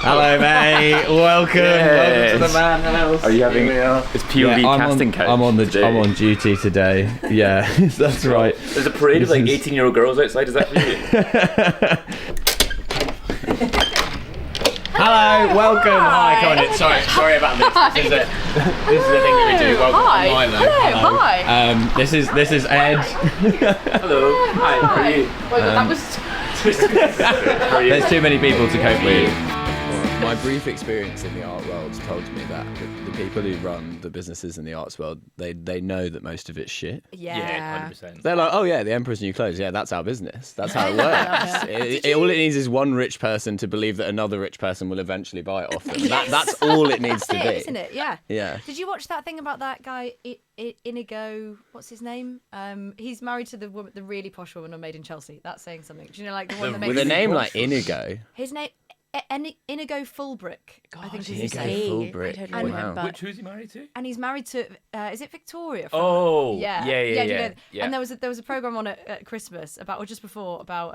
Hello, mate. Welcome. Yes. Welcome to the Madhouse. Are you having? It's POV casting couch. I'm on today. duty today. Yeah, that's right. There's a parade of like 18-year-old girls outside. Is that for you? Hello, welcome. Hi, come on in. Sorry about this. This is the thing that we do. Welcome, Hi. Milo. Hello. Hi. This is Ed. Hello. Hi. How are you? That was. There's too many people to cope with. My brief experience in the art world told me that the people who run the businesses in the arts world, they know that most of it's shit. Yeah. 100%. They're like, oh yeah, the Emperor's New Clothes, yeah, that's our business. That's how it works. All it needs is one rich person to believe that another rich person will eventually buy it off them. That's all it needs to be. Isn't it? Yeah. Yeah. Did you watch that thing about that guy, Inigo? What's his name? He's married to the woman, the really posh woman on Made in Chelsea. That's saying something. Do you know, like the one that makes With a name like Inigo. his name? Inigo Fulbrick, I think is his Inigo name. Fulbrick. I don't Wow. remember. Who's he married to? And he's married to, is it Victoria? From Oh. yeah. Yeah. do you know that? Yeah. And there was a program on at Christmas or just before about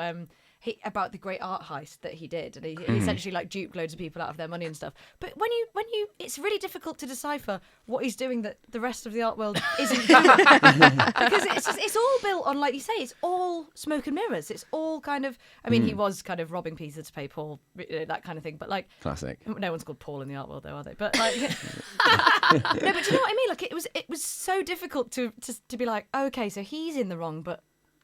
the great art heist that he did, and he essentially like duped loads of people out of their money and stuff. But when you, it's really difficult to decipher what he's doing that the rest of the art world isn't doing, because it's all built on, like you say, it's all smoke and mirrors. It's all kind of, I mean, he was kind of robbing Peter to pay Paul, that kind of thing. But like, Classic. no one's called Paul in the art world, though, are they? But like, no, but do you know what I mean? Like, it was so difficult to be like, okay, so he's in the wrong, but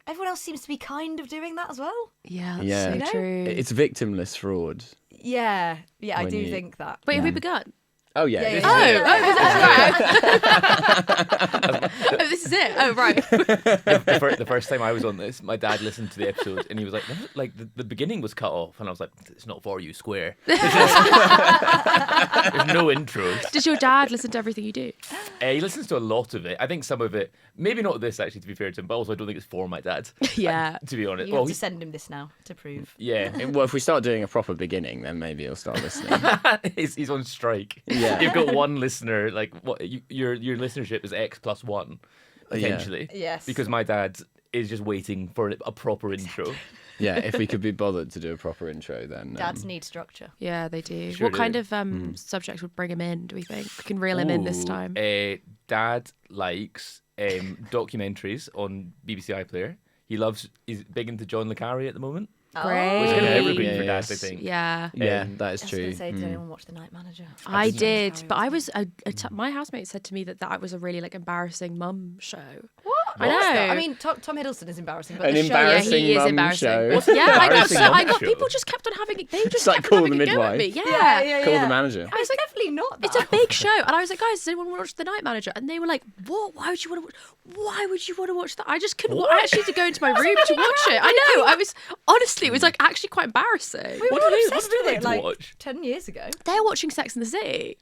everyone else seems to be kind of doing that as well. Yeah, that's Yeah. so true. It's victimless fraud. Yeah, I When do you- think that. Wait, have we begun? Oh yeah. Yeah, this yeah, is yeah. it. Oh, this is it. Oh, right. The first time I was on this, my dad listened to the episode and he was like, the beginning was cut off, and I was like, it's not for you, square. There's no intros. Does your dad listen to everything you do? He listens to a lot of it. I think some of it, maybe not this actually, to be fair to him, but also I don't think it's for my dad. Yeah. To be honest. You Well, have to send him this now to prove. yeah. Well, if we start doing a proper beginning, then maybe he'll start listening. He's on strike. Yeah. You've got one listener, like your listenership is X plus one, potentially. Yes. Because my dad is just waiting for a proper intro. Yeah, if we could be bothered to do a proper intro, then Dads need structure. Yeah, they do. Sure What kind do. of subjects would bring him in, do we think? We can reel him in this Ooh, time. Dad likes documentaries on BBC iPlayer. He's big into John le Carre at the moment. Great. Which is kind of Hey. evergreen for Yes. dads, I think. Yeah. yeah, Um, that is I was true. going to say, did anyone watch The Night Manager? I did, Sorry, but I was my housemate said to me that was a really like embarrassing mum show. What? I What's know. that? I mean, Tom Hiddleston is embarrassing, but An the show, embarrassing Yeah, he is mum embarrassing. show. Yeah, I got Embarrassing mum show. people just kept on having they just like kept Call on the having a go at me. Midwife. Yeah. Call the manager. I was like, definitely not. It's a big show, and I was like, guys, does anyone want to watch The Night Manager? And they were like, what? Why would you want to watch? Why would you want to watch that? I just couldn't. I actually had to go into my room to watch it. I know. I was honestly, it was like actually quite embarrassing. We were What all do they- obsessed what do with they it like like to watch? 10 years ago. They're watching Sex and the City.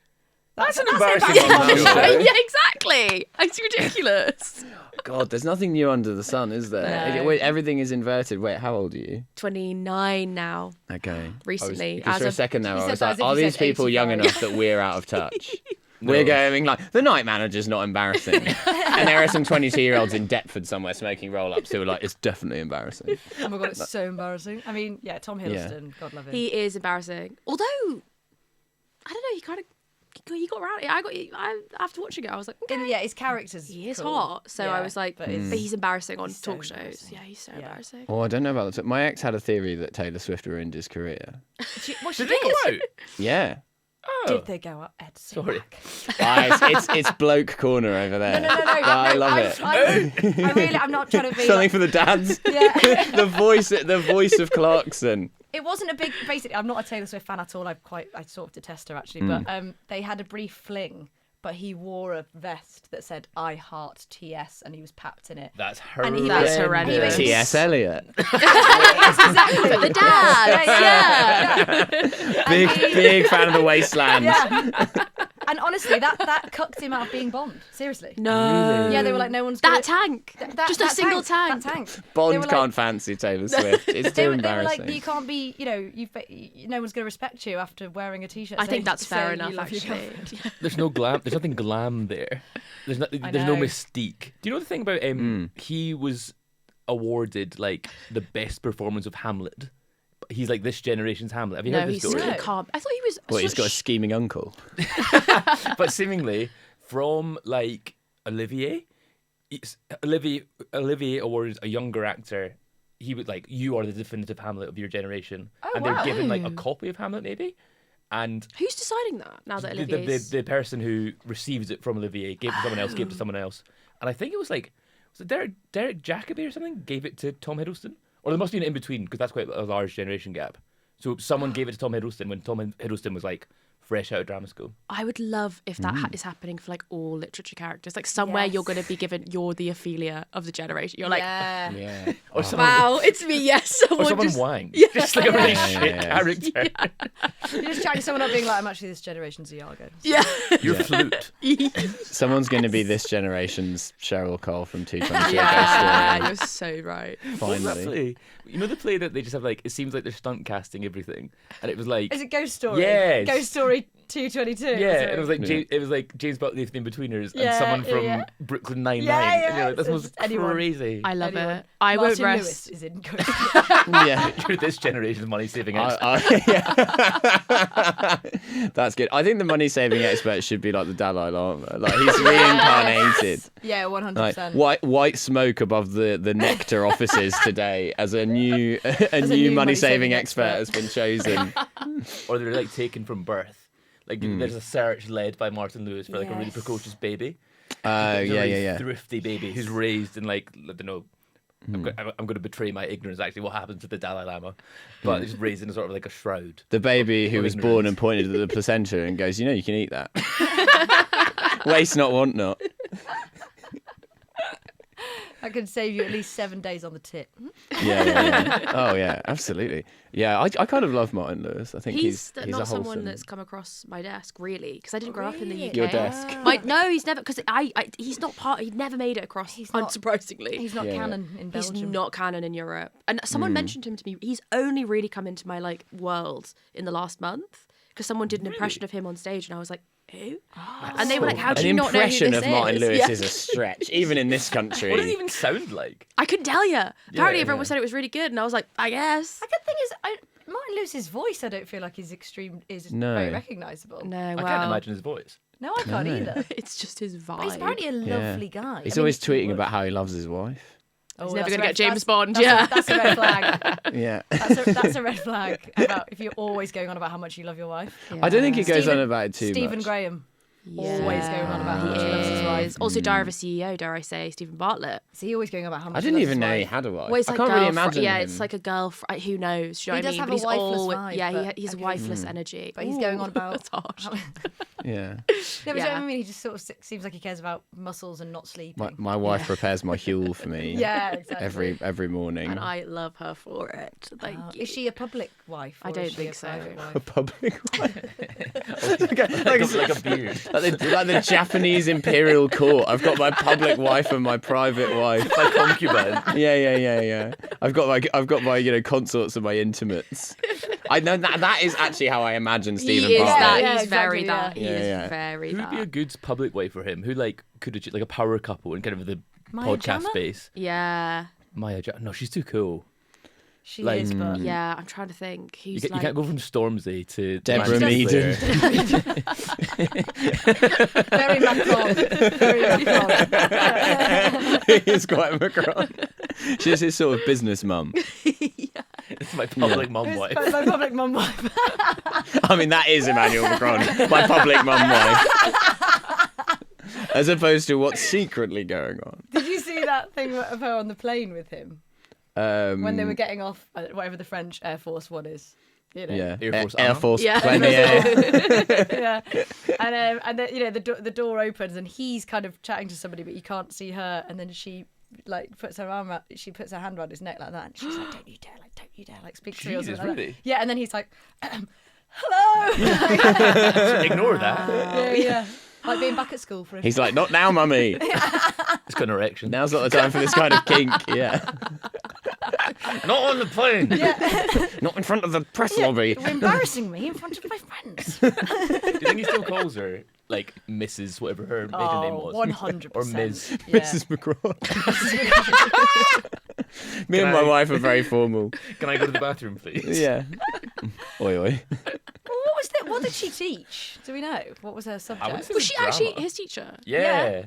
That's an embarrassing mum embarrassing. show. Yeah, exactly. It's ridiculous. God, there's nothing new under the sun, is there? No. Wait, everything is inverted. Wait, how old are you? 29 now. Okay. Recently, Because as for a of- second there, You I said was that like, as if are you these said people young 85. enough that we're out of touch? We're going like, the Night Manager's not embarrassing. And there are some 22-year-olds in Deptford somewhere smoking roll-ups who are like, it's definitely embarrassing. Oh my God, it's so embarrassing. I mean, yeah, Tom Hiddleston, God love him. He is embarrassing. Although, I don't know, he kind of he got around it. After watching it, I was like, okay. Yeah, his character's He is cool. hot, so I Yeah, was like, but it's- he's embarrassing on he's so talk shows. embarrassing. Yeah, he's so Yeah. embarrassing. Oh, I don't know about that. My ex had a theory that Taylor Swift ruined his career. She Did they go out? Yeah. Oh. Did they go up? Ed, sit Sorry. back. It's bloke corner over there. No. I love it. I'm not trying to be. Something for the dads. Yeah. the voice of Clarkson. It wasn't a big. Basically, I'm not a Taylor Swift fan at all. I sort of detest her actually. But they had a brief fling. But he wore a vest that said "I heart TS" and he was papped in it. That's And he horrendous. That's horrendous. T.S. Eliot. Yes, exactly. The dad, yeah. Big fan of the wasteland. Yeah. And honestly, that cucked him out of being Bond. Seriously. No. Yeah, they were like, no one's That gonna- tank. That- Just a that single tank. That tank. Bond They were like- can't fancy Taylor Swift. It's They too were like, embarrassing. you can't be, no one's going to respect you after wearing a t-shirt. I think saying- that's fair saying you enough, love your actually. girlfriend. There's no glam. There's nothing glam there. There's no know. mystique. Do you know the thing about him? He was awarded like the best performance of Hamlet he's like this generation's Hamlet. Have you No, heard the he's story? he can't. I thought he was. Well, he's got a scheming uncle. But seemingly from like Olivier. Olivier awards a younger actor. He would like, you are the definitive Hamlet of your generation, and they're given like a copy of Hamlet maybe, and Who's deciding that now that Olivier's... the person who receives it from Olivier gave it to someone else, gave it to someone else, and I think it was Derek Jacobi or something gave it to Tom Hiddleston, or there must be an in between because that's quite a large generation gap. So someone gave it to Tom Hiddleston when Tom Hiddleston was like fresh out of drama school. I would love if that is happening for like all literature characters. Like somewhere you're going to be given, you're the Ophelia of the generation. You're like, Yeah. Or someone, wow, it's me. Yes, or someone just... Wang. Yeah. Just like a really shit yeah. character. You're just chatting someone up being like, I'm actually this generation's Iago. Yeah. Your flute. Someone's going to be this generation's Cheryl Cole from 222. Yeah, you're so right. What's that Finally. play? You know the play that they just have like, it seems like they're stunt casting everything, and it was like, Is it Ghost Story? Yes. Ghost Story 222. yeah, is it was like it was like James Buckley from The Inbetweeners and Yeah, someone from yeah. Brooklyn Nine-Nine. Yeah, And yeah, you're like, this so was just anyone. crazy. I love Anyone. it. I won't Martin rest. Lewis is in Ghost Story. Yeah. You're this generation's money-saving I- expert. yeah. That's good. I think the money-saving expert should be like the Dalai Lama. Like he's reincarnated. Yeah, 100%. Like white smoke above the nectar offices today as a new new money-saving money-saving expert has been chosen. Or they're like taken from birth. Like there's a search led by Martin Lewis for like a really Yes. precocious baby. Oh He's a yeah, really yeah. thrifty baby who's raised in like, I don't know, I'm going to betray my ignorance actually what happened to the Dalai Lama, but he's raised in a sort of like a shroud. The baby who was born and pointed at the placenta and goes, you can eat that. Waste not, want not. That could save you at least 7 days on the tip. Yeah. Oh yeah, absolutely. Yeah, I kind of love Martin Lewis. I think he's not a someone wholesome... that's come across my desk really, because I didn't grow up in the UK. Your desk. No, he's never, because he's not part. He never made it across. not- Unsurprisingly, He's not Yeah. canon in he's Belgium. not canon in Europe. And someone mentioned him to me. He's only really come into my like world in the last month because someone did an impression of him on stage, and I was like, who? And they were like, how do An you not know who this impression of Martin is? Lewis Yeah. is a stretch, even in this country. What does it even sound like? I couldn't tell you. Apparently, everyone yeah. said it was really good, and I was like, I guess. The good thing is, Martin Lewis's voice, I don't feel like is No. very recognisable. No, I well, can't imagine his voice. No, I can't either. it's just his vibe. But he's apparently a lovely guy. He's I mean, always tweeting about how he loves his wife. oh, never that's gonna a get James that's- Bond, That's yeah. that's a red flag. Yeah. That's a red flag about if you're always going on about how much you love your wife. I don't think he goes Stephen- on about it too Stephen much. Graham. Always going on about how much he loves his Is. wife. Also, Diary of a CEO, dare I say, Stephen Bartlett. Is he always going on about how much I he didn't loves even his know he wife? had a wife. Well, it's I like can't really girlfri- imagine Yeah, him. it's like a girl. Who knows? Do you know He what I does mean? have But a he's wifeless all, vibe, yeah, but- he's a okay. wifeless energy. But he's going on about. That's harsh. Yeah. Yeah, but do you know what Yeah. I mean? He just sort of seems like he cares about muscles and not sleeping. My wife prepares my Huel for me. Yeah, exactly. Every morning. And I love her for it. Thank you. Is she a public wife? I or don't is she think a so. private A wife? public wife. Like a beard. like the Japanese imperial court. I've got my public wife and my private wife. My concubine. Yeah. I've got my consorts and my intimates. I know that is actually how I imagine Stephen He is Bartlett. that. Yeah, He's exactly, very yeah. that. He Yeah, is yeah. very Who'd be a that. good public wife for him? Who like could achieve like a power couple in kind of the Maya podcast Jama? space? Yeah. No, she's too cool. She Like- is, but Yeah, I'm trying to think. You, Who's you like... can't go from Stormzy to Deborah Manchester Meaden. Player. very Macron. Very Macron. He is quite Macron. She's his sort of business mum. It's my public mum wife. My public mum wife. I mean, that is Emmanuel Macron, my public mum wife. As opposed to what's secretly going on. Did you see that thing of her on the plane with him when they were getting off whatever the French Air Force one is? You know? Yeah, Air Force Air Arm. Force Yeah. Premier. Yeah. And then, the door opens and he's kind of chatting to somebody, but you can't see her. And then she puts her arm out, she puts her hand around his neck like that, and she's like, "Don't you dare, speak to me." Or Jesus, something like that. really? Yeah. And then he's like, "Hello." Ignore that. Yeah. Like being back at school for a He's like, not now, mummy. It's got an erection. Now's not the time for this kind of kink. Yeah. Not on the plane. Not in front of the press lobby. You're embarrassing me in front of my friends. Do you think he still calls her like Mrs. whatever her maiden name was? 100%. Or Ms. Yeah. Mrs. Macron. Me and my wife are very formal. Can I go to the bathroom, please? Yeah. Oi, oi. What was that? What did she teach? Do we know? What was her subject? Was she actually his teacher? Yeah.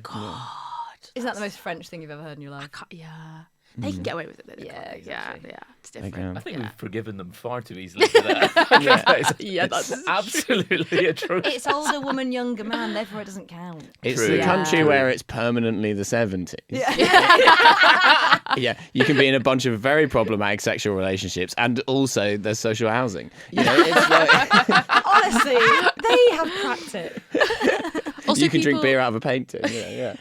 Isn't that the most French thing you've ever heard in your life? Yeah. They can get away with it. Though, Yeah, exactly. Yeah. It's different. can. I think we've forgiven them far too easily for that. Yeah, that's absolutely atrocious. It's older woman, younger man, therefore it doesn't count. It's True. the country Yeah. where it's permanently the 70s. Yeah. Yeah, you can be in a bunch of very problematic sexual relationships, and also there's social housing. You know, it's like Honestly, they have cracked it. Also, you can drink people- beer out of a painting. Yeah.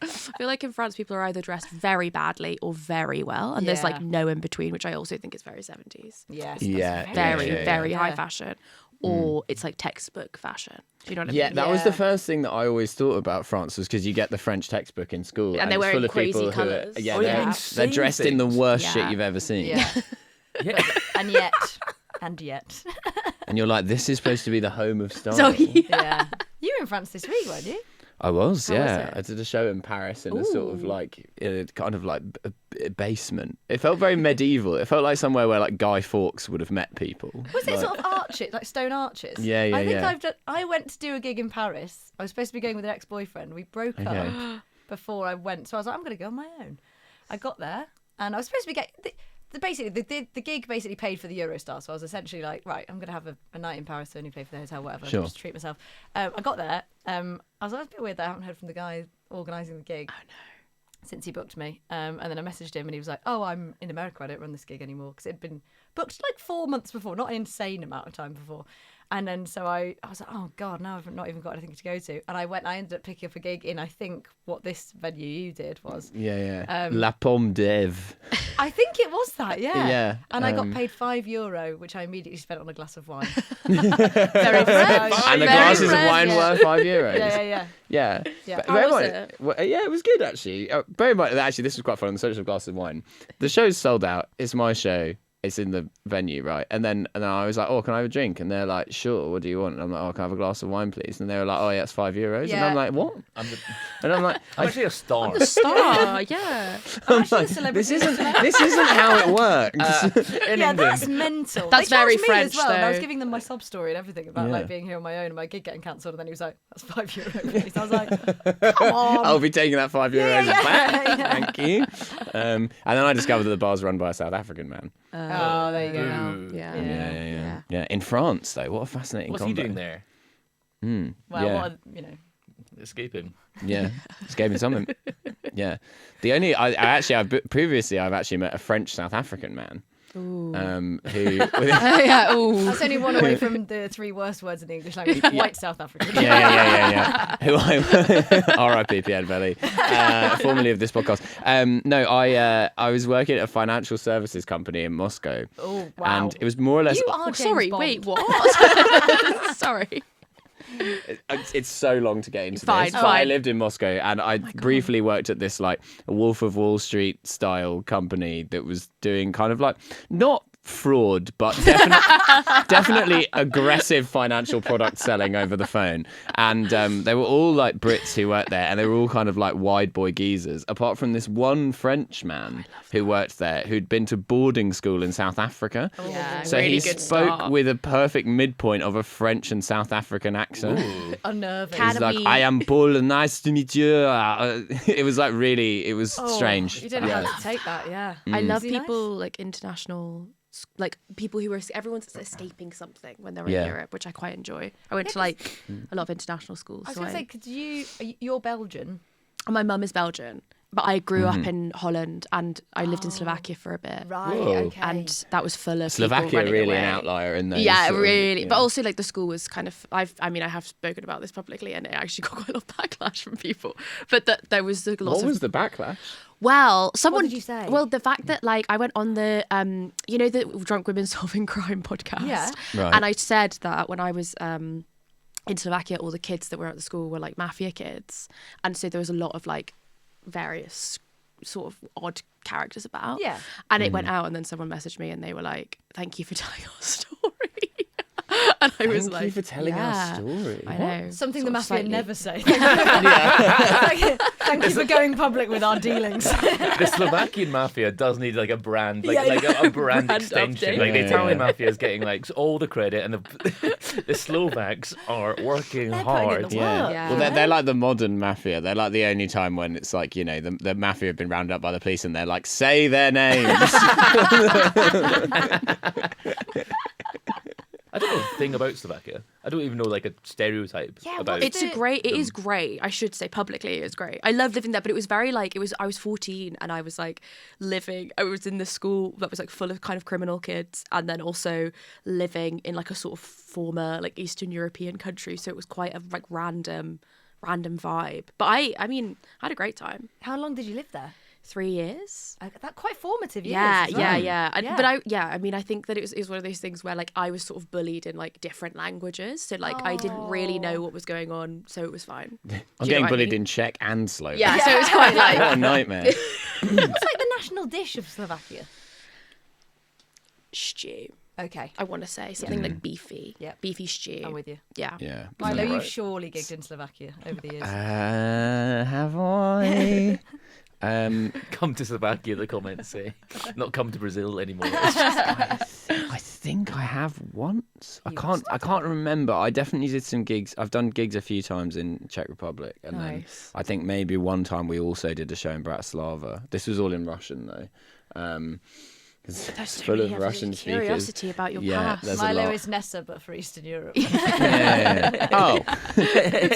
I feel like in France, people are either dressed very badly or very well, and there's like Yeah. no in between, which I also think is very 70s. Yes. Yeah, Very Yeah. high fashion, or it's like textbook fashion. Do you know what I mean? Yeah, that was the Yeah. first thing that I always thought about France, was because you get the French textbook in school, And they're it's wearing full of crazy people colours. who are, Oh, yeah, they're insane dressed in the things. worst Yeah. shit you've ever seen. Yeah. Yeah. And yet. And you're like, this is supposed to be the home of style. So yeah. Yeah. You were in France this week, weren't you? I was, How was yeah. it? I did a show in Paris in a sort of Ooh. like, kind of like a basement. It felt very medieval. It felt like somewhere where like Guy Fawkes would have met people. Was it Like- sort of arches, like stone arches? Yeah, yeah, I think yeah. I went to do a gig in Paris. I was supposed to be going with an ex-boyfriend. We broke Okay. up before I went, so I was like, I'm going to go on my own. I got there, and I was supposed to be getting. The gig basically paid for the Eurostar, so I was essentially like, right, I'm going to have a night in Paris, only pay for the hotel, whatever, Sure. just treat myself. I got there. I was like, it's a bit weird that I haven't heard from the guy organising the gig. Oh, no. Since he booked me. And then I messaged him and he was like, oh, I'm in America, I don't run this gig anymore, because it had been booked like 4 months before, not an insane amount of time before. And then so I was like, oh God, now I've not even got anything to go to. And I ended up picking up a gig in, I think, what this venue you did was. Yeah. La Pomme d'Ève. I think it was that, yeah. Yeah, And I got paid €5, which I immediately spent on a glass of wine. Very And the Very glasses of French, wine yeah. worth €5. Yeah. Yeah. Yeah. But How bear in was mind- it? well, yeah, it was good actually. Very much. Actually, this was quite fun on the social glass of wine. The show's sold out. It's my show. It's in the venue, right? And then I was like, oh, can I have a drink? And they're like, sure. What do you want? And I'm like, oh, can I have a glass of wine, please? And they were like, oh, yeah, it's €5. And Yeah. I'm like, what? And I'm like, I'm actually a star. Star, yeah. I'm actually a like, celebrity. this isn't how it works. In Yeah, England. that's mental. That's They charged very me French, as well. And I was though. giving them my sob story and everything about Yeah. like being here on my own and my gig getting cancelled. And then he was like, "That's €5." Please. I was like, "Come on." I'll be taking that €5 Yeah. back. Thank you. And then I discovered that the bar's run by a South African man. Oh, there you go. Ooh. Yeah. Yeah. In France, though, what a fascinating What's combo. he doing there? Well, Yeah. what a, Escaping. Yeah, just gave me something. Yeah, the only previously I've actually met a French South African man. Who Yeah. Ooh. that's only one away from the 3 worst words in the English language. White South African. yeah. Who I R.I.P. Pierre Belly, formerly of this podcast. No, I was working at a financial services company in Moscow. Oh, wow. And it was more or less. You are James Sorry, Bond. wait, what? Sorry. It's so long to get into Fine, this. But fine. I lived in Moscow, and I briefly worked at this like Wolf of Wall Street style company that was doing kind of like not fraud, but definitely aggressive financial product selling over the phone. And they were all like Brits who worked there, and they were all kind of like wide boy geezers, apart from this one French man who worked there who'd been to boarding school in South Africa. Yeah, So really he good spoke start. with a perfect midpoint of a French and South African accent. Unnerving. Can- He's like, we- I am Paul, nice to meet you. It was like really, it was strange. You don't know how to take that, yeah. I love Is he people like international, like people who are everyone's escaping something when they're in Yeah. Europe, which I quite enjoy. I went to like a lot of international schools. I was so going to say, could you're Belgian. my mum is Belgian, but I grew up in Holland and I lived in Slovakia for a bit. Right, Whoa. okay. And that was full of Slovakia people running really away. an outlier in those. Yeah, sort of- really. yeah. But also, like, the school was kind of. I have spoken about this publicly, and it actually got quite a lot of backlash from people. But that there was a lot What of. was the backlash? Well, someone. did you say? Well, the fact that like I went on the the Drunk Women Solving Crime podcast. Yeah. Right. And I said that when I was in Slovakia, all the kids that were at the school were like mafia kids, and so there was a lot of like various sort of odd characters about. Yeah. And it went out, and then someone messaged me, and they were like, "Thank you for telling our story." And I was Thank like, you for telling yeah, our story. I know. Something Sort the of mafia slightly- never say. Thank you for going public with our dealings. The Slovakian Mafia does need like a brand, like, Yeah, like yeah. a brand Brand extension. update. Like the Yeah, Italian yeah. Mafia is getting like all the credit, and the Slovaks are working They're putting in hard. the Yeah. work. Yeah. Well, they're like the modern mafia. They're like the only time when it's like, you know, the mafia have been rounded up by the police and they're like, say their names. I don't know a thing about Slovakia. I don't even know like a stereotype Yeah, about. what's It is great. I should say publicly, it is great. I love living there, but it was very like I was 14 and I was like I was in this school that was like full of kind of criminal kids, and then also living in like a sort of former like Eastern European country, so it was quite a like random vibe. But I mean, I had a great time. How long did you live there? 3 years. That quite formative years. Yeah, as well. yeah. Yeah. But I mean, I think that it was one of those things where like I was sort of bullied in like different languages, so like I didn't really know what was going on, so it was fine. I'm getting bullied in Czech and Slovak. Yeah, so it was quite like What a nightmare. What's like the national dish of Slovakia? stew. Okay, I want to say something like beefy. Yeah. Beefy stew. I'm with you. Yeah. Yeah. Milo, you've right? surely gigged in Slovakia over the years. Have I? Come to Slovakia, the comments say. Not come to Brazil anymore. It's just, I think I have once. I You can't remember. I definitely did some gigs. I've done gigs a few times in Czech Republic, and then Nice. I think maybe one time we also did a show in Bratislava. This was all in Russian though. 'Cause it's full of Russian speakers. Curiosity about your Yeah, past. there's a Milo lot. is Nessa, but for Eastern Europe. Yeah. Oh,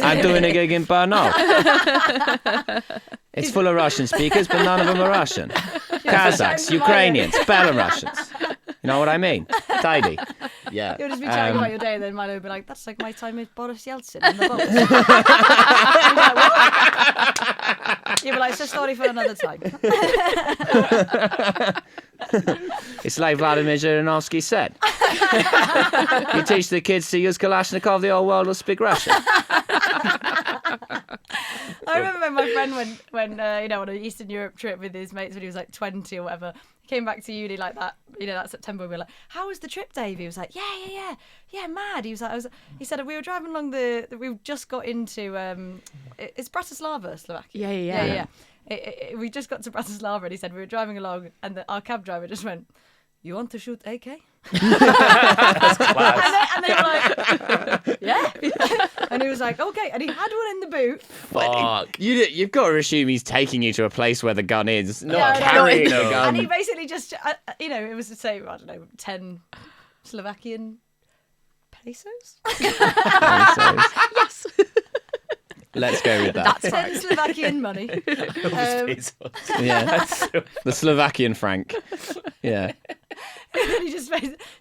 I'm doing a gig in Brno. It's full of Russian speakers, but none of them are Russian. Kazakhs, Ukrainians, Belarusians. You know what I mean? Tidy. Yeah. You'll just be chatting about your day, and then Milo will be like, "That's like my time with Boris Yeltsin on the boat." You'll be like, "So sorry for another time." It's like Vladimir Zhirinovsky said. You teach the kids to use Kalashnikov, the whole world will speak Russian. I remember my friend when on an Eastern Europe trip with his mates when he was like 20 or whatever. He came back to uni like that, that September. We were like, "How was the trip, Dave?" He was like, "Yeah, mad." He was like, he said we were driving along we just got into it's Bratislava, Slovakia. Yeah. We just got to Bratislava, and he said we were driving along, and our cab driver just went, "You want to shoot AK?" and they were like, "Yeah." And he was like, "Okay," and he had one in the boot. fuck. You've got to assume he's taking you to a place where the gun is, not Yeah, carrying no. the gun. And he basically just, it was the same, I don't know, 10 Slovakian pesos? Yes. Let's go with that. That's 10 Slovakian money. Yeah. The Slovakian franc. Yeah. And then he just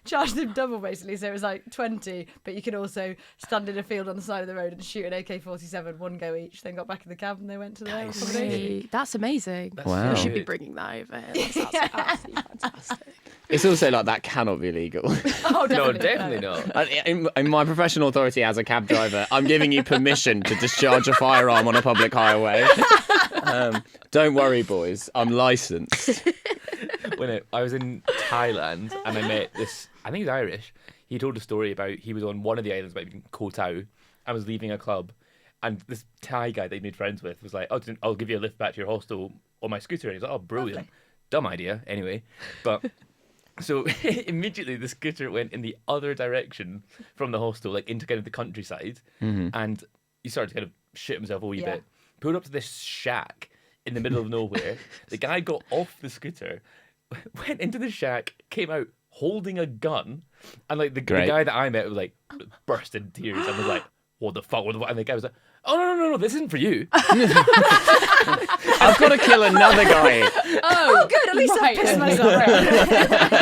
charged him double, basically. So it was like 20, but you can also stand in a field on the side of the road and shoot an AK-47, one go each. Then got back in the cab and they went to their accommodation. Really? That's amazing. Wow. We should be good. bringing that over here. That sounds absolutely fantastic. It's also like that cannot be legal. Oh, No, definitely. definitely not. In my professional authority as a cab driver, I'm giving you permission to discharge a firearm on a public highway. Don't worry, boys. I'm licensed. When I was in Thailand and I met this, I think he's Irish. He told a story about he was on one of the islands, maybe Koh Tao, and was leaving a club, and this Thai guy that he made friends with was like, "Oh, I'll give you a lift back to your hostel on my scooter." And he's like, "Oh, brilliant." Lovely. Dumb idea, anyway. But so immediately the scooter went in the other direction from the hostel, like into kind of the countryside, and he started to kind of shit himself a wee Yeah. bit. Pulled up to this shack in the middle of nowhere. The guy got off the scooter, went into the shack, came out holding a gun, and like the guy that I met was like burst into tears and was like, "What the fuck?" And the guy was like, "Oh no, this isn't for you." I've got to kill another guy. Oh, good. At least I Right. pissed myself.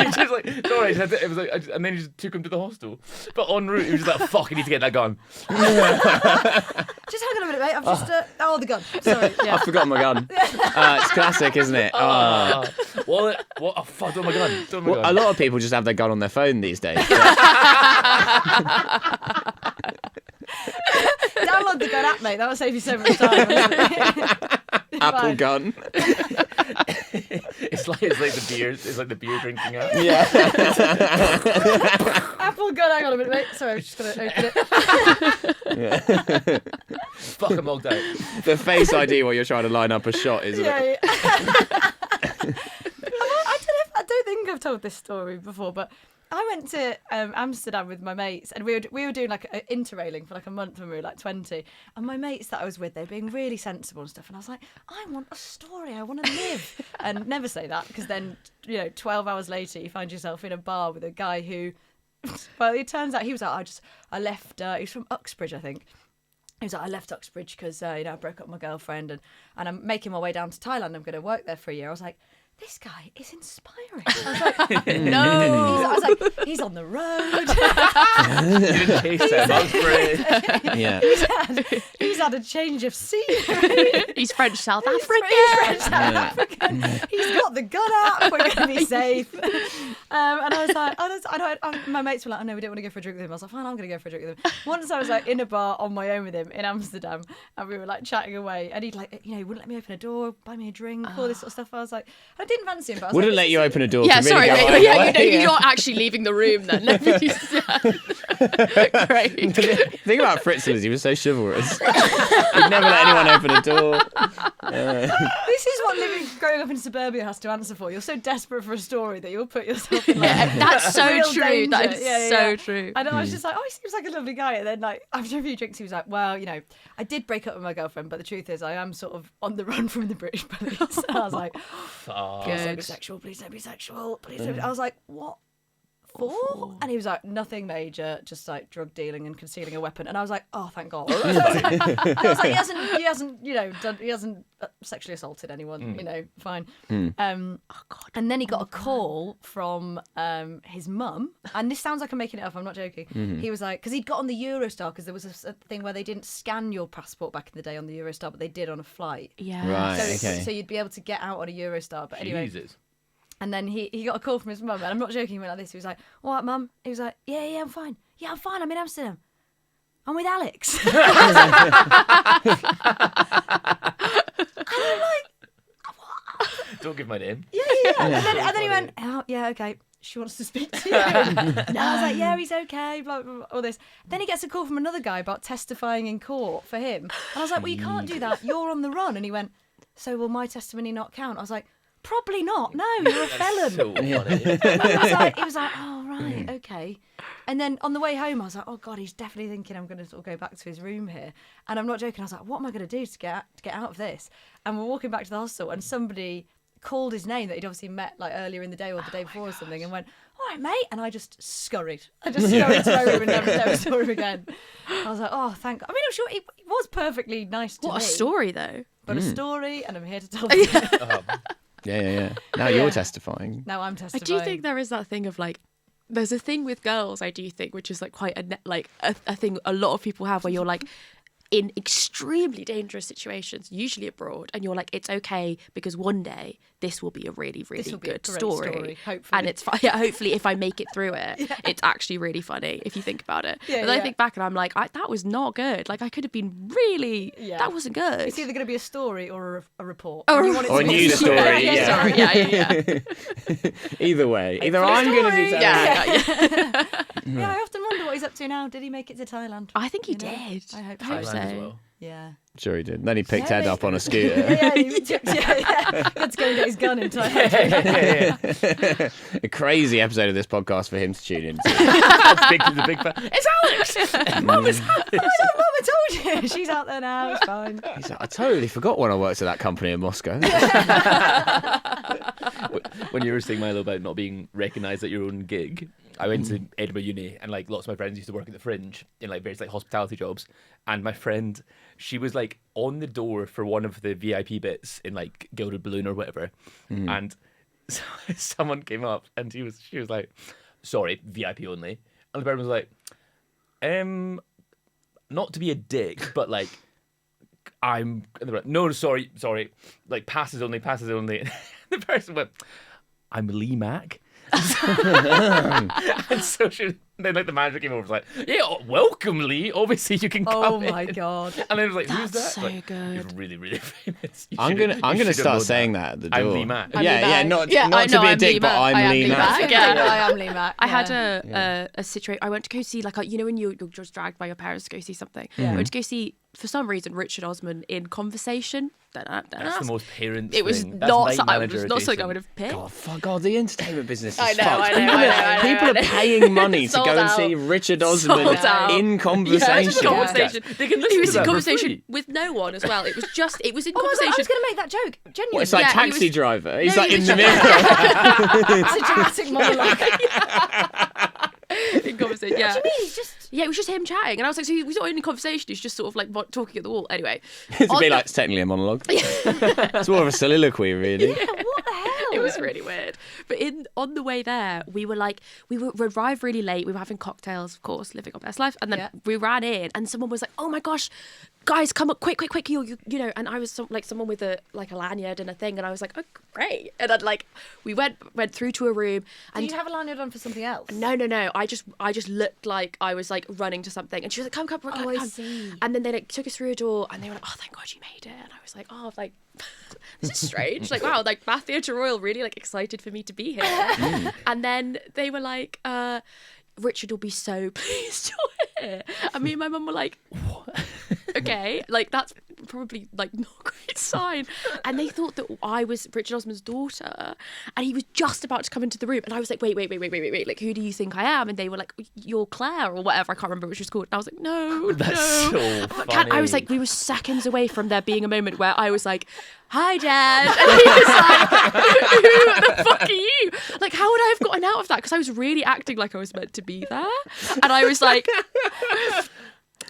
He's just like, "It's all right." It was like, and then he just took him to the hostel. But en route, he was just like, "Fuck, I need to get that gun." Just hang on a minute, mate. I've just... the gun. Sorry. Yeah. I've forgotten my gun. It's classic, isn't it? Oh. What? Oh fuck! Don't my gun. Don't my Well, a gun. lot of people just have their gun on their phone these days. Download the gun app, mate. That will save you so much time. Apple Fine. gun. It's like the beer. It's like the beer drinking app. Yeah. Apple Oh God, hang on a minute, mate. Sorry, I was just going to open it. Fuck, I'm logged out. The face ID while you're trying to line up a shot, isn't it? I don't think I've told this story before, but I went to Amsterdam with my mates, and we were doing like interrailing for like a month when we were like 20. And my mates that I was with, they were being really sensible and stuff. And I was like, I want a story, I want to live. And never say that, because then 12 hours later you find yourself in a bar with a guy who, well, it turns out he was like, I left. He's from Uxbridge, I think. He was like, I left Uxbridge because I broke up with my girlfriend, and I'm making my way down to Thailand. I'm going to work there for a year. I was like, this guy is inspiring. I was like, no. I was like, he's on the road. Yeah. He's had a change of scenery. He's French South African. He's French South African. He's got the gun out. We're going to be safe. And I was like, my mates were like, oh no, we don't want to go for a drink with him. I was like, fine, I'm going to go for a drink with him. Once I was like in a bar on my own with him in Amsterdam, and we were like chatting away, and he'd like, he wouldn't let me open a door, buy me a drink, all this sort of stuff. I was like, I didn't fancy him, but I was Wouldn't like, let you open a door. Yeah, to sorry, really go mate. either way. You're not actually leaving the room then. Let me just, Great. The thing about Fritzl is he was so chivalrous. He'd never let anyone open a door. This is what growing up in suburbia has to answer for. You're so desperate for a story that you'll put yourself in like That's so real true. danger. That is so true. And I was just like, oh, he seems like a lovely guy. And then like after a few drinks, he was like, well, I did break up with my girlfriend, but the truth is I am sort of on the run from the British police. And I was like, please don't be sexual, please don't be sexual, please don't be. I was like, what for? And he was like, nothing major, just like drug dealing and concealing a weapon. And I was like, oh, thank God. I was like, he hasn't sexually assaulted anyone, fine. And then he got a call from his mum, and this sounds like I'm making it up, I'm not joking. He was like, because he'd got on the Eurostar, because there was a thing where they didn't scan your passport back in the day on the Eurostar, but they did on a flight. Yeah. Right, So you'd be able to get out on a Eurostar. But anyway. Jesus. And then he got a call from his mum, and I'm not joking, he went like this. He was like, all right, mum? He was like, yeah, I'm fine. Yeah, I'm fine, I'm in Amsterdam. I'm with Alex. And I'm like, what? Don't give my name. Yeah. And then he went, oh, yeah, okay. She wants to speak to you. And I was like, yeah, he's okay, blah, blah, blah, all this. Then he gets a call from another guy about testifying in court for him. And I was like, well, you can't do that. You're on the run. And he went, so will my testimony not count? I was like, probably not. No, you're a felon. So funny. He was like, oh, right, okay. And then on the way home, I was like, oh, God, he's definitely thinking I'm going to sort of go back to his room here. And I'm not joking. I was like, what am I going to do to get out of this? And we're walking back to the hostel, and somebody called his name that he'd obviously met like earlier in the day or the day before or something, and went, all right, mate. And I just scurried. I just scurried to my room and never saw him again. I was like, oh, thank God. I mean, I'm sure he was perfectly nice to me. What a story, though. But a story, and I'm here to tell you. Yeah. Now you're testifying. Now I'm I testifying. do think there is that thing of like, there's a thing with girls, I do think, which is like quite a thing a lot of people have, where you're like in extremely dangerous situations, usually abroad, and you're like, it's okay because one day this will be a really, really will be a good great story. Hopefully. And it's hopefully if I make it through it, it's actually really funny if you think about it. Yeah, but then I think back and I'm like, that was not good. Like I could have been really, that wasn't good. It's either going to be a story or a report. Or And you want it or to a be news story. Sorry, yeah. Either way, either I'm going to be telling Yeah, I often wonder what he's up to now. Did he make it to Thailand? I think he did. I hope Thailand so. as well. Yeah. Sure he did. Then he picked Ed up on a scooter. He had to go and get his gun in Thailand. A crazy episode of this podcast for him to tune into. The big fan. It's Alex! Mum is Alex! Oh, Mum, I told you. She's out there now. It's fine. He's like, I totally forgot when I worked at that company in Moscow. When you were saying, Milo, about not being recognised at your own gig, I went to Edinburgh Uni, and like lots of my friends used to work at the Fringe in like various like hospitality jobs. And my friend, she was like on the door for one of the VIP bits in like Gilded Balloon or whatever, and someone came up and she was like, "Sorry, VIP only." And the person was like, "Not to be a dick, but like." And they were like, no, sorry, like passes only. And the person went, I'm Lee Mack. And so she then like the manager came over and was like, yeah, welcome, Lee. Obviously you can come Oh my in. god. And then it was like, who's that? That's so Like, good. You're really, really famous. I'm gonna start saying that at the door. I'm Lee Mack. I'm Yeah, Lee yeah, Mack. not Yeah, I to know, be a I'm dick, Lee but Mack. I'm I am Lee Lee Mack. Mack. Yeah, Yeah. I am Lee Mack. I had a situation. I went to go see you know when you're just dragged by your parents to go see something. I went to go see for some reason Richard Osman in Conversation. That's the most parents It was thing. That's not. night It manager was not something I adjacent. would have picked. God, fuck, God, the entertainment business is I know, fucked. I know. People are paying money to Sold go and out. see Richard Osman Sold out. in Conversation. Yeah, Conversation. They can listen He was to in that for Conversation free. with no one as well. It was in Oh my god, I Conversation. was going to make that joke. Genuinely. What, it's like Yeah, he Taxi was- Driver. He's No, like he in was the mirror. It's a dramatic monologue. in Conversation. Yeah. What do you mean? He's just... Yeah, it was just him chatting, and I was like, so he's not in a conversation. He's just sort of like talking at the wall. Anyway, It's a on bit the- like, it's technically a monologue. It's more of a soliloquy, really. Yeah, what the hell? It was really weird. But on the way there, we arrived really late. We were having cocktails, of course, living our best life. And then we ran in, and someone was like, "Oh my gosh, guys, come up, quick! You know." And I was someone with a lanyard and a thing, and I was like, "Oh, great!" And we went through to a room. And Did you have a lanyard on for something else? No. I just looked like I was like running to something, and she was like, "Come, come." I see. And then they like took us through a door, and they were like, "Oh, thank God you made it." And I was like, "Oh, like this is strange." Like, wow, like Bath Theatre Royal really like excited for me to be here. And then they were like, Richard will be so pleased you're here. And me and my mum were like, what? Okay, like that's probably like not a great sign. And they thought that I was Richard Osman's daughter, and he was just about to come into the room, and I was like, wait, like who do you think I am? And they were like, you're Claire or whatever, I can't remember what she was called. And I was like, no, That's no. so I was funny. like, we were seconds away from there being a moment where I was like, hi Dad, and he was like, who the fuck are you? Like, how would I have gotten out of that? Because I was really acting like I was meant to be there, and I was like.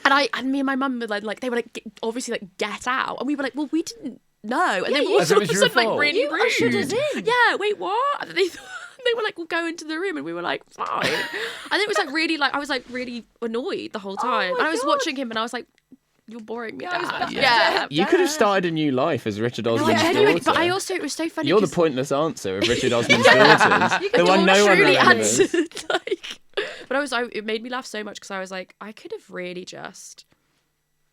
And me and my mum were like they were like, obviously like, get out. And we were like, well, we didn't know. And they were you- also It was your like fault. really You rude. ushered us in. Yeah, wait, what? And they were like, we'll go into the room, and we were like, fine. And it was like really I was like really annoyed the whole time. my And I was God. watching him, and I was like, you're boring me, I was Dad. about to Yeah. say, You could have started a new life as Richard No, Osman's genuinely, daughter. but I also, it was so funny. You're the 'cause pointless answer of Richard Osman's daughters. The one no one truly remembers. answered, like, but it made me laugh so much because I was like, I could have really just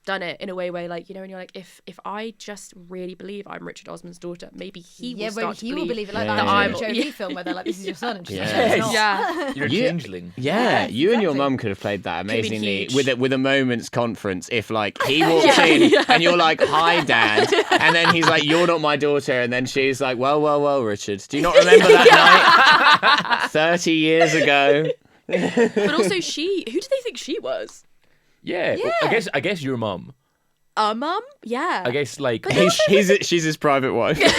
done it in a way where, like, you know, when you're like, if I just really believe I'm Richard Osman's daughter, maybe he will start to he will believe it like Yeah, that. yeah, I'm yeah. a Joe Lee film where they're like, this is your son, and she's Yeah. like, "No, it's not." Yeah. You're a You- changeling. Yeah, you and your exactly. mum could have played that have been amazingly huge. with a moment's conference. If like he walks in and you're like, "Hi, Dad," and then he's like, "You're not my daughter," and then she's like, "Well, Richard, do you not remember that night 30 years ago?" But also, who do they think she was? Yeah. Well, I guess your mum. Mum? Yeah. I guess like She's his private wife. maybe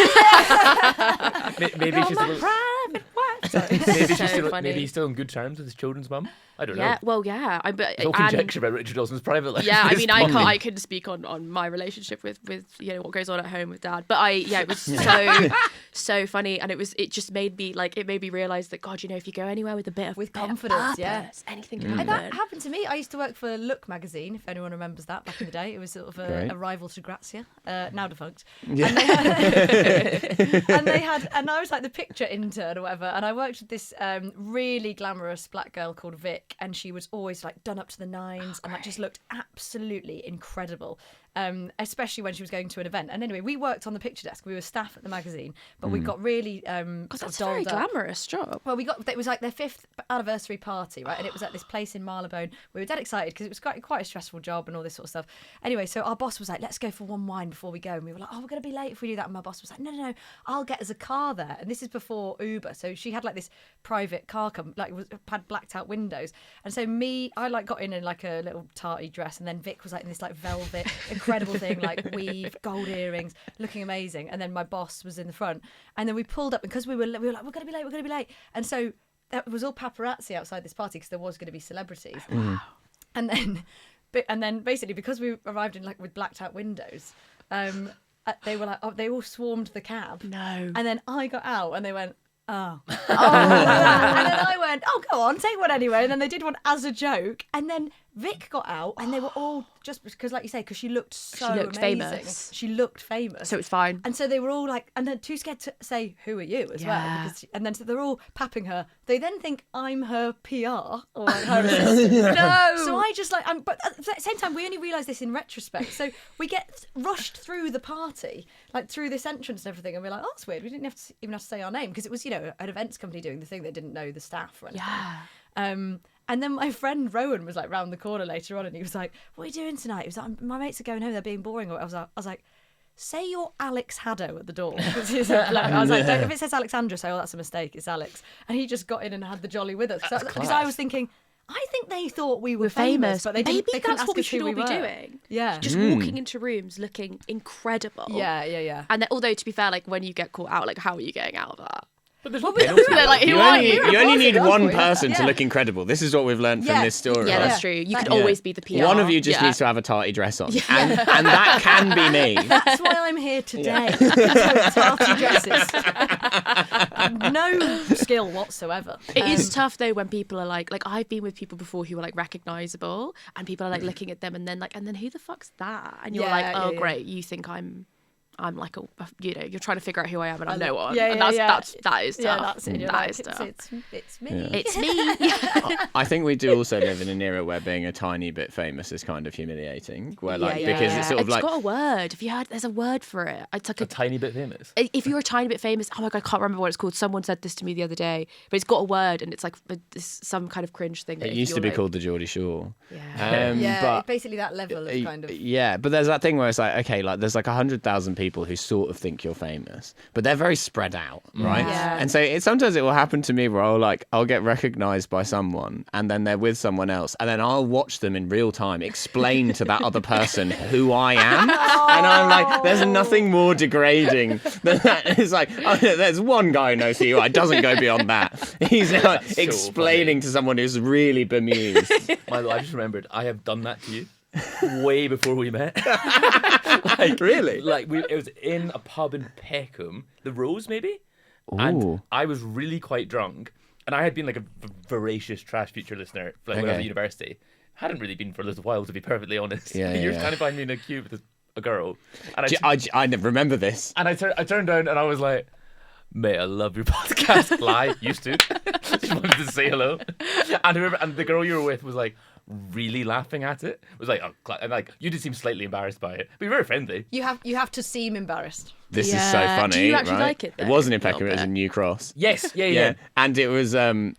she's still, Private wife. Sorry. maybe she's So still funny. maybe he's still on good terms with his children's mum. I don't Yeah. know. Well, yeah. It's all conjecture about Richard Osman's private life. Yeah, at I this mean, point. I couldn't speak on my relationship with you know what goes on at home with Dad, but it was so funny, and it just made me realize that, God, you know, if you go anywhere with a bit of With bit of confidence, yeah. purpose, anything can And happen. that happened to me. I used to work for Look magazine, if anyone remembers that back in the day. It was sort of Great. a rival to Grazia, now defunct. Yeah. And I was like the picture intern or whatever, and I worked with this really glamorous black girl called Vic, and she was always like done up to the nines and like just looked absolutely incredible. Especially when she was going to an event. And anyway, we worked on the picture desk. We were staff at the magazine, but we got really God, sort that's of a very dolled up. glamorous job. Well, it was like their 5th anniversary party, right? And it was at this place in Marylebone. We were dead excited because it was quite a stressful job and all this sort of stuff. Anyway, so our boss was like, let's go for one wine before we go. And we were like, oh, we're going to be late if we do that. And my boss was like, no, I'll get us a car there. And this is before Uber. So she had like this private car, had blacked out windows. And so I like got in like a little tarty dress. And then Vic was like in this like velvet, incredible thing, like weave, gold earrings, looking amazing. And then my boss was in the front. And then we pulled up because we were like, we're going to be late. And so that was all paparazzi outside this party because there was going to be celebrities. And then basically because we arrived in like with blacked out windows, they were like, they all swarmed the cab. No. And then I got out and they went, oh. And then I went, oh, go on, take one anyway. And then they did one as a joke. And then Vic got out, and they were all just because, like you say, because she looked so looked amazing. famous. She looked famous. So it's fine. And so they were all like, and then too scared to say, who are you as well? Because and then so they're all papping her. They then think I'm her PR or like her assistant. No. So I just like, but at the same time, we only realise this in retrospect. So we get rushed through the party, like through this entrance and everything, and we're like, oh, that's weird. We didn't even have to say our name because it was, an events company doing the thing. They didn't know the staff or anything. Yeah. And then my friend Rowan was like round the corner later on, and he was like, "What are you doing tonight?" He was like, "My mates are going home. They're being boring." I was like, "Say you're Alex Haddo at the door." I was like, "If it says Alexandra, say, oh, that's a mistake. It's Alex." And he just got in and had the jolly with us because I was thinking, I think they thought we were famous, but they didn't. Maybe They couldn't that's ask what we us who should all be were. doing. Yeah, Just walking into rooms looking incredible. yeah. And then, although to be fair, like when you get caught out, like how are you getting out of that? But there's no we- penalty. they're like, You who are only, you? you only need Aren't one we? person to Yeah. look incredible. This is what we've learned from Yeah. this story. Yeah, right? that's true. You could Yeah. always be the PR. One of you just needs to have a tarty dress on, and that can be me. That's why I'm here today. Tarty dresses. No skill whatsoever. It is tough though when people are like I've been with people before who are like recognisable, and people are like looking at them and then who the fuck's that? And you're like, oh yeah. great, you think I'm like you're trying to figure out who I am and I'm no one. Yeah, and that is tough. Yeah, that's it. You're That like, is tough. it's me. It's me. I think we do also live in an era where being a tiny bit famous is kind of humiliating. Where because it's sort of It's like got a word. Have you heard? There's a word for it. It's like A tiny bit famous. if you're a tiny bit famous, oh my God, I can't remember what it's called. Someone said this to me the other day, but it's got a word and it's like some kind of cringe thing. That it if used to you're be like- called the Geordie Shore. Yeah, but basically that level of kind of. Yeah, but there's that thing where it's like, okay, like there's like 100,000 people who sort of think you're famous, but they're very spread out, right? Yeah. And so sometimes it will happen to me where I'll get recognized by someone, and then they're with someone else, and then I'll watch them in real time explain to that other person who I am, and I'm like, there's nothing more degrading than that. It's like, oh, there's one guy who knows who you are. It doesn't go beyond that. He's explaining to someone who's really bemused. Milo, I just remembered I have done that to you way before we met. Really? It was in a pub in Peckham, the Rose maybe, and Ooh. I was really quite drunk, and I had been like a voracious Trash Future listener when I was at university. Hadn't really been for a little while, to be perfectly honest. Yeah, You're yeah. kind of finding me in a queue with a girl, and I never remember this. I turned down and I was like, mate, I love your podcast. Lie, used to. Just wanted to say hello. And the girl you were with was like really laughing at it. Was like, oh, and like you did seem slightly embarrassed by it, but you're very friendly. You have to seem embarrassed. This is so Yeah. funny. Do you actually right? like it, though? It wasn't in A little Peckham, it was bit. in New Cross. Yes, yeah. And it was and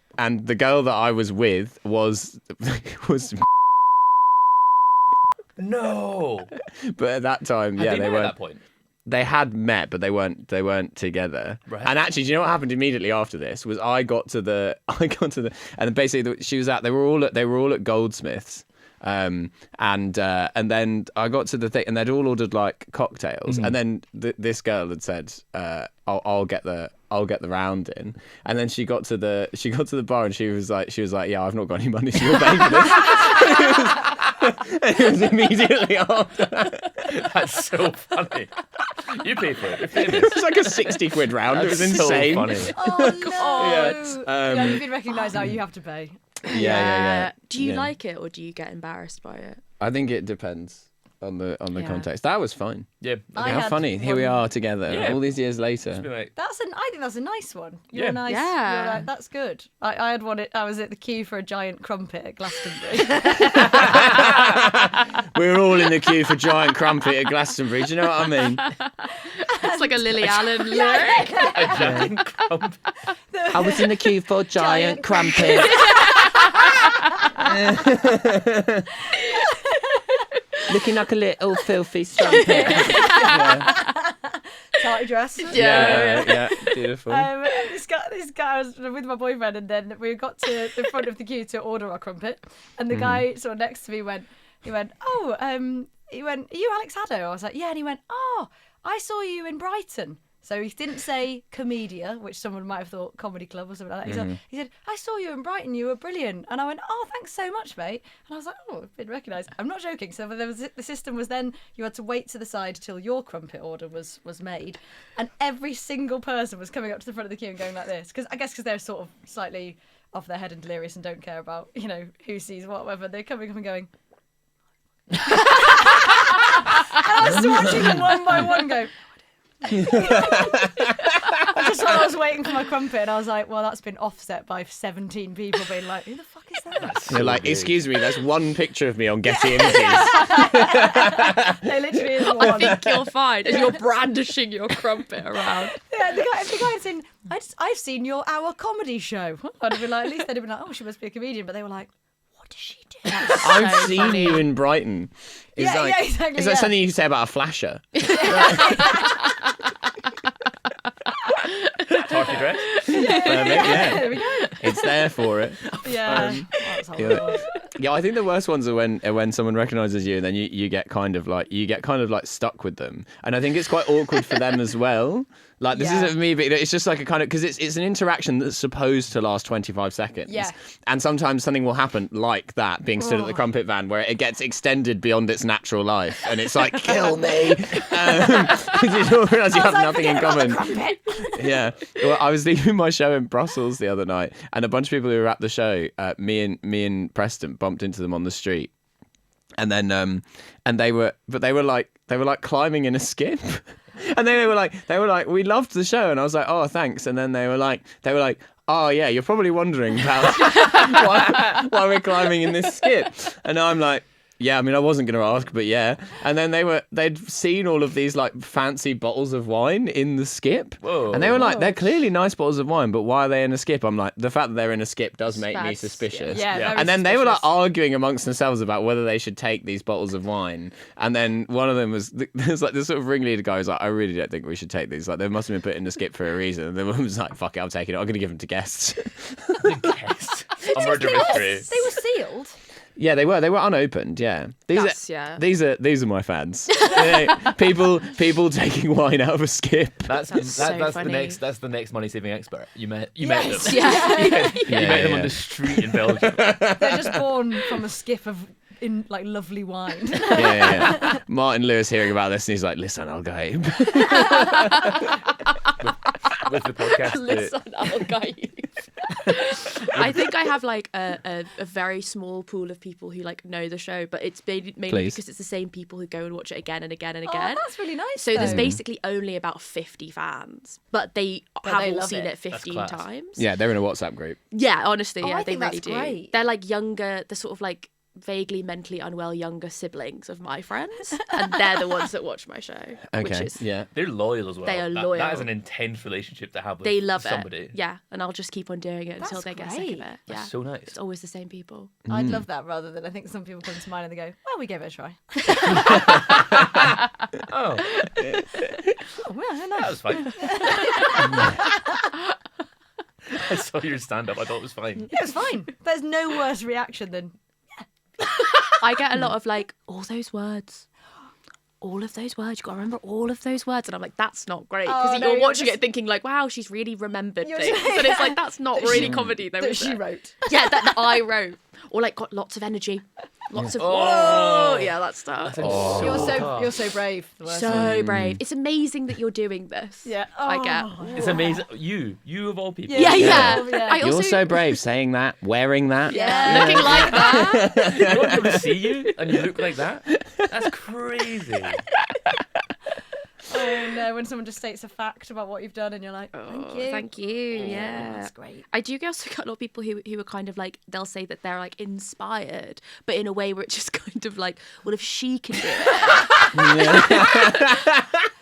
the girl that I was with was No. but at that time, Had yeah, they they met at weren't that point. they had met, but they weren't together. Right. And actually, do you know what happened immediately after this? Was I got to the and basically she was they were all at Goldsmiths. And then I got to the thing, and they'd all ordered like cocktails, and then this girl had said, "I'll get the round in," and then she got to the bar, and she was like, "Yeah, I've not got any money, so you're paying for this." It was immediately after that. That's so funny. You pay for it. You're famous. It was like a 60 £60 round. It was That's so insane. funny. Oh no! Yeah, You've been recognised now. You have to pay. Yeah. Do you Yeah. like it or do you get embarrassed by it? I think it depends on the Yeah. context. That was fine. Yeah. I How had funny. Here we one- are together Yeah. all these years later. Be like, I think that's a nice one. You're Yeah. nice. Yeah. You're like, that's good. I had one. I was at the queue for a giant crumpet at Glastonbury. We're all in the queue for giant crumpet at Glastonbury. Do you know what I mean? It's like a Lily Allen lyric. a giant crump. I was in the queue for giant crumpet. Looking like a little filthy strumpet. Tarty dress. Yeah, beautiful. This guy, I was with my boyfriend, and then we got to the front of the queue to order our crumpet, and the guy sort of next to me went, are you Alex Haddo? I was like, yeah, and he went, oh, I saw you in Brighton. So he didn't say Comedia, which someone might have thought comedy club or something like that. He said, I saw you in Brighton, you were brilliant. And I went, oh, thanks so much, mate. And I was like, oh, I've been recognised. I'm not joking. So the system was then you had to wait to the side till your crumpet order was made. And every single person was coming up to the front of the queue and going like this. Because I guess because they're sort of slightly off their head and delirious and don't care about, who sees whatever. They're coming up and going. And I was watching them one by one go. I just while I was waiting for my crumpet, and I was like, well, that's been offset by 17 people being like, who the fuck is that? You're like, excuse me, there's one picture of me on Getty Images. There literally is I one. think you're fine, and you're brandishing your crumpet around. Yeah, the guy had seen, I've seen our comedy show. I'd be like, at least they'd have been like, oh, she must be a comedian, but they were like, what does she do? I've seen you in Brighton. It's Yeah, exactly, Is that something you could say about a flasher? Party dress. Yeah. There we go. It's there for it. Yeah. That's horrible. Yeah, I think the worst ones are when someone recognises you and then you get kind of like stuck with them, and I think it's quite awkward for them as well. Like this isn't me, but it's just like a kind of because it's an interaction that's supposed to last 25 seconds. Yeah. And sometimes something will happen like that, being stood at the crumpet van, where it gets extended beyond its natural life, and it's like kill me, because you don't realise you have nothing in common. Yeah. Well, I was leaving my show in Brussels the other night, and a bunch of people who were at the show, me and Preston bumped into them on the street, and then and they were like climbing in a skip. And they were like, we loved the show, and I was like, oh, thanks. And then they were like, oh yeah, you're probably wondering about why we're climbing in this skip. And I'm like, yeah, I mean, I wasn't going to ask, but yeah. And then they'd seen all of these like fancy bottles of wine in the skip. Whoa. And they were like, they're clearly nice bottles of wine, but why are they in a skip? I'm like, the fact that they're in a skip does make me That's- suspicious. Yeah, very And then they were like suspicious. arguing amongst themselves about whether they should take these bottles of wine. And then one of them was like this sort of ringleader guy was like, I really don't think we should take these. Like they must have been put in the skip for a reason. And the woman was like, fuck it, I'll take it. I'm going to give them to guests. Guest. A murder mystery. They were sealed. Yeah, they were unopened. Yeah, these are my fans. People taking wine out of a skip. That's so funny. the next money saving expert. You met them. Yeah. You met them on the street in Belgium. They're just born from a skip of like lovely wine. Yeah. Martin Lewis hearing about this and he's like, listen, I'll go home. With the podcast. Listen, I'll guide you. I think I have like a very small pool of people who like know the show, but it's mainly Please. because it's the same people who go and watch it again and again and Oh, again. that's really nice. So there's though. basically only about 50 fans, but they have they all love seen it. it 15 class. times. Yeah, they're in a WhatsApp group. Yeah, honestly, Oh, yeah, I they think really that's do. great. They're like younger, they're sort of like vaguely mentally unwell younger siblings of my friends, and they're the ones that watch my show. Which Okay. is, Yeah. They're loyal as well. They are That loyal. is an intense relationship to have with they love somebody. it. Yeah, and I'll just keep on doing it until That's they get sick of great. it. Yeah, That's so nice. it's always the same people. I'd love that rather than I think some people come to mind and they go, well, we gave it a try. Oh, Oh, well, that nice. was fine. I saw your stand up. I thought it was fine. It was fine. There's no worse reaction than I get a lot of like, all those words. All of those words. You got to remember all of those words. And I'm like, that's not great. Because Oh, no, you're you're watching just- it thinking like, wow, she's really remembered You're things. just- And it's like, that's not That really she- comedy though, that is she it? wrote. Yeah, that I wrote. Or like got lots of energy. Lots of, Oh. whoa. Yeah, that stuff. You're so brave. The worst one. So brave. It's amazing that you're doing this. Yeah. I get. It's amazing. You of all people. Yeah, Yeah. yeah. Yeah. I also, You're so brave saying that, wearing that. Yeah. looking like that. You want people to see you and you look like that? That's crazy. Oh no, when someone just states a fact about what you've done and you're like, thank you. Thank you. Yeah. That's great. I do also get a lot of people who are kind of like, they'll say that they're like inspired, but in a way where it's just kind of like, well, if she can do it,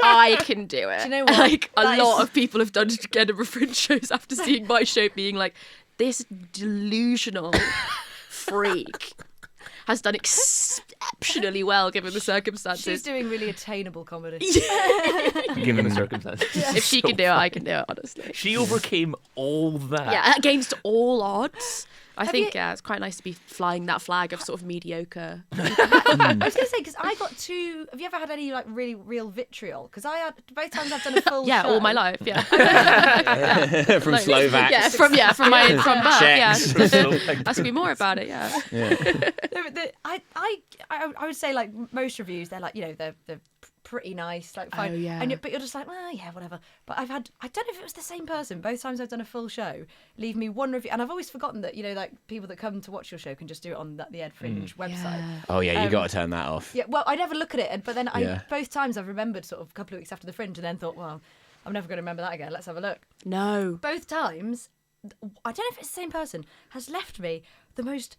I can do it. Do you know what? Like a That lot is- of people have done Edinburgh Fringe shows after seeing my show being like, this delusional freak has done exceptionally well given the circumstances. She's doing really attainable comedy. Given the circumstances. If she can do it, I can do it, honestly. She overcame all that. Yeah, against all odds. I think it's quite nice to be flying that flag of sort of mediocre. I was going to say, because I got two. Have you ever had any like really real vitriol? Because I had both times I've done a full Yeah, show. all my life. Yeah. From Slovaks. Yeah, from birth. Czechs. Yeah. Ask me more about it. Yeah. No, but I would say like most reviews, they're like, you know, they're pretty nice, like fine. Oh, yeah. But you're just like, well, yeah, whatever. But I don't know if it was the same person. Both times I've done a full show, leave me one review, and I've always forgotten that, you know, like people that come to watch your show can just do it on the Ed Fringe website. Oh yeah, you got to turn that off. Yeah, well, I never look at it, but then both times I've remembered sort of a couple of weeks after the Fringe, and then thought, well, I'm never going to remember that again. Let's have a look. No. Both times, I don't know if it's the same person, has left me the most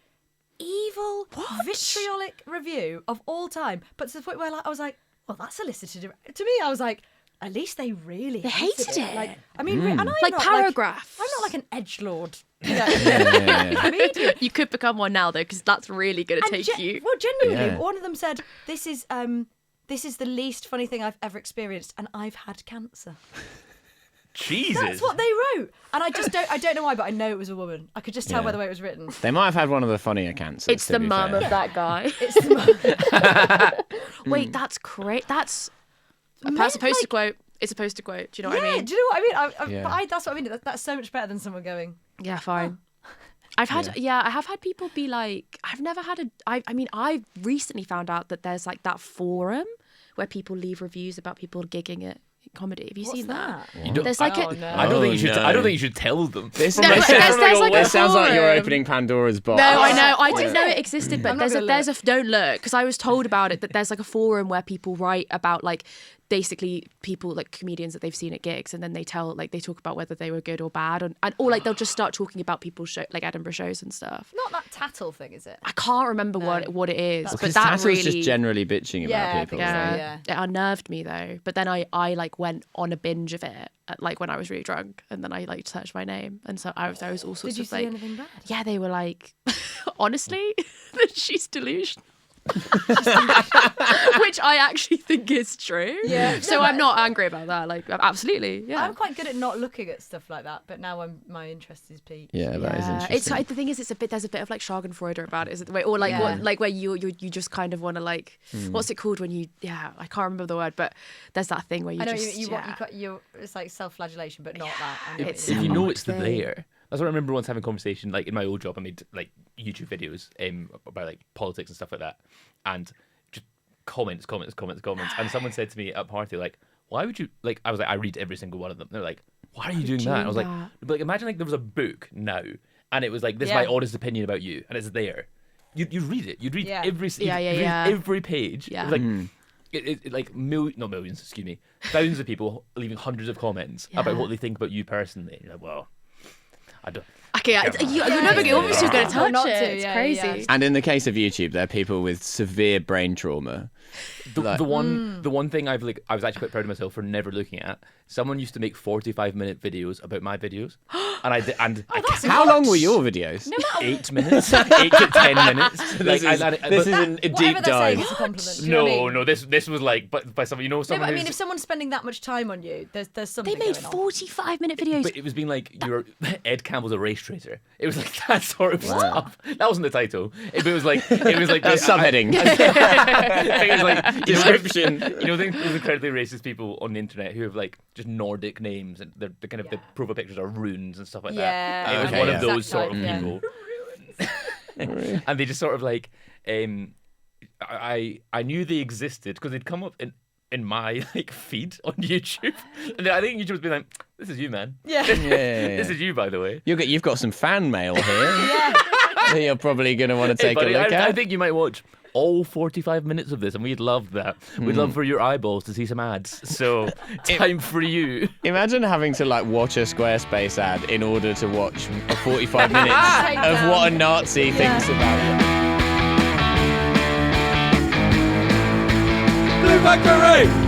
evil, vitriolic review of all time. But to the point where like, I was like, well, that's elicited. To me, I was like, at least they really hated it. Like, I mean, and I'm Like not, paragraph. I'm not like an edgelord. You know, comedian. You could become one now though, because that's really going to take you. Well, genuinely, Yeah. one of them said, "This is the least funny thing I've ever experienced, and I've had cancer." Jesus. That's what they wrote, and I don't know why, but I know it was a woman. I could just tell Yeah. by the way it was written. They might have had one of the funnier cancers. It's to the be mum fair. of that guy. It's the Wait, that's great. That's Men, a poster like- quote. It's a poster quote. Do you know what I mean? Do you know what I mean? Yeah. But that's what I mean. That's so much better than someone going, Yeah, fine. I have had people be like, I've never had I mean, I recently found out that there's like that forum where people leave reviews about people gigging at comedy. Have you "What's seen that? You don't- There's like Oh, a, no. I don't think you should. no. I don't think you should tell them. This, No, this but there's like a this sounds like you're forum. opening Pandora's box. No, I know. I What didn't is know it? it existed, but I'm not there's gonna a don't look, because I was told about it that there's like a forum where people write about like basically people like comedians that they've seen at gigs, and then they talk about whether they were good or bad, or like they'll just start talking about people's show, like Edinburgh shows and stuff. not that tattle thing, is it? I can't remember what it is, but Because that Tattle's really just generally bitching Yeah, about I people. think so, right? yeah. it unnerved me though. But then I like went on a binge of it like when I was really drunk, and then I like searched my name, and so I was all sorts Did you of see like anything bad? yeah, they were like honestly she's delusional. Which I actually think is true. Yeah. So No, I'm but- not angry about that. Like absolutely. Yeah. I'm quite good at not looking at stuff like that, but now my interest is piqued. Yeah, that is Yeah. interesting. It's the thing is there's a bit of like Schadenfreude about it, is it the way, or like Yeah. what, like where you just kind of want to like what's it called when you I can't remember the word, but there's that thing where you I know just it's like self-flagellation, but not that. I know It's what you If mean. you know hard it's thing. there. That's what I remember once having a conversation, like in my old job, I made like YouTube videos about like politics and stuff like that. And just comments. And someone said to me at a party, like, why would you, like, I was like, I read every single one of them. They're like, why are you doing that? And I was like, but like, imagine like there was a book now, and it was like, this is my honest opinion about you, and it's there. You'd read it. You'd read Yeah. every page. Yeah. It was like, it like not millions, excuse me, thousands of people leaving hundreds of comments about what they think about you personally. You're like, well, I don't. Okay, you're never obviously going to Well, touch not it. to, It's yeah, crazy. yeah. And in the case of YouTube, there are people with severe brain trauma. The one thing I was actually quite proud of myself for never looking at. Someone used to make 45-minute videos about my videos, and I did. And How long were your videos? 8 minutes, 8 to 10 minutes. This is a Whatever deep they're saying dive. is a compliment. Do you know what I mean? No, this was like, but by someone, you know, No, someone but I mean, who's- if someone's spending that much time on you, there's something They made going on. 45-minute videos. But it was being like, you're Ed Campbell's a race traitor. It was like that sort of stuff. That wasn't the title. It was like That's subheading. It was like Description. You know, those incredibly racist people on the internet who have like just Nordic names, and the kind of the profile pictures are runes and stuff like Yeah, that. It was okay, one yeah. of those Exact sort of type, people. And they just sort of like, I knew they existed because they'd come up in my like feed on YouTube, and I think YouTube was being like, "This is you, man. Yeah. This is you, by the way." You've got some fan mail here Yeah. that you're probably going to want to Hey, take buddy, a look at. I think you might watch all 45 minutes of this, and we'd love that. We'd love for your eyeballs to see some ads. So, time for you. Imagine having to like watch a Squarespace ad in order to watch a 45 minutes Take of down. what a Nazi thinks about it. Blue Factory!